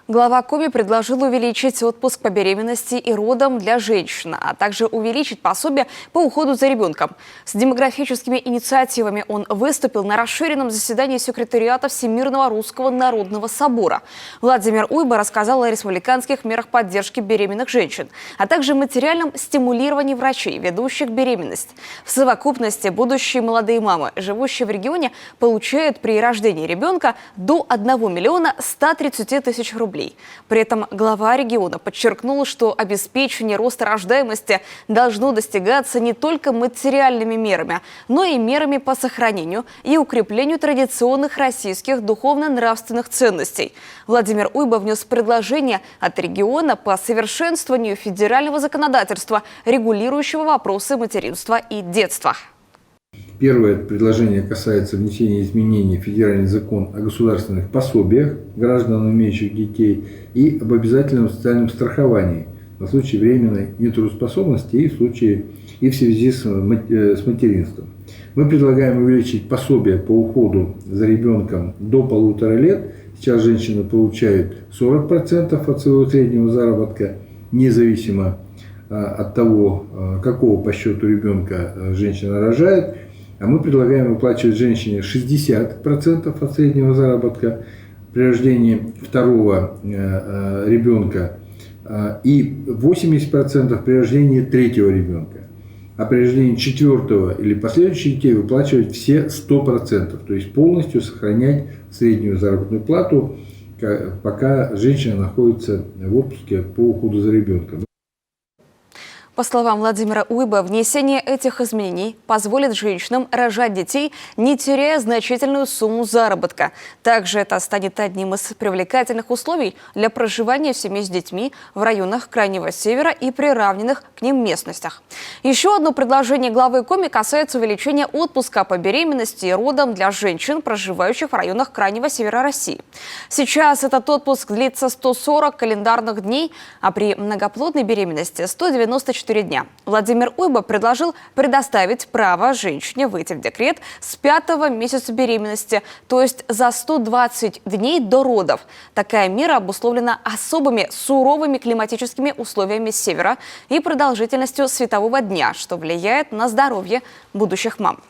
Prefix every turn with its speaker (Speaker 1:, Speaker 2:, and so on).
Speaker 1: Глава Коми предложил увеличить отпуск по беременности и родам для женщин, а также увеличить пособие по уходу за ребенком. С демографическими инициативами он выступил на расширенном заседании секретариата Всемирного Русского Народного Собора. Владимир Уйба рассказал о республиканских мерах поддержки беременных женщин, а также материальном стимулировании врачей, ведущих беременность. В совокупности будущие молодые мамы, живущие в регионе, получают при рождении ребенка до 1 миллиона 130 тысяч рублей. При этом глава региона подчеркнул, что обеспечение роста рождаемости должно достигаться не только материальными мерами, но и мерами по сохранению и укреплению традиционных российских духовно-нравственных ценностей. Владимир Уйба внес предложение от региона по совершенствованию федерального законодательства, регулирующего вопросы материнства и детства.
Speaker 2: Первое предложение касается внесения изменений в федеральный закон о государственных пособиях гражданам, имеющих детей, и об обязательном социальном страховании на случай временной нетрудоспособности и в связи с материнством. Мы предлагаем увеличить пособие по уходу за ребенком до 1,5 лет. Сейчас женщины получают 40% от своего среднего заработка, независимо от того, какого по счету ребенка женщина рожает. А мы предлагаем выплачивать женщине 60% от среднего заработка при рождении второго ребенка и 80% при рождении третьего ребенка. А при рождении четвертого или последующих детей выплачивать все 100%, то есть полностью сохранять среднюю заработную плату, пока женщина находится в отпуске по уходу за ребенком.
Speaker 1: По словам Владимира Уйба, внесение этих изменений позволит женщинам рожать детей, не теряя значительную сумму заработка. Также это станет одним из привлекательных условий для проживания в семье с детьми в районах Крайнего Севера и приравненных к ним местностях. Еще одно предложение главы Коми касается увеличения отпуска по беременности и родам для женщин, проживающих в районах Крайнего Севера России. Сейчас этот отпуск длится 140 календарных дней, а при многоплодной беременности 194 дня. Владимир Уйба предложил предоставить право женщине выйти в декрет с 5-го месяца беременности, то есть за 120 дней до родов. Такая мера обусловлена особыми суровыми климатическими условиями севера и продолжительностью светового дня, что влияет на здоровье будущих мам.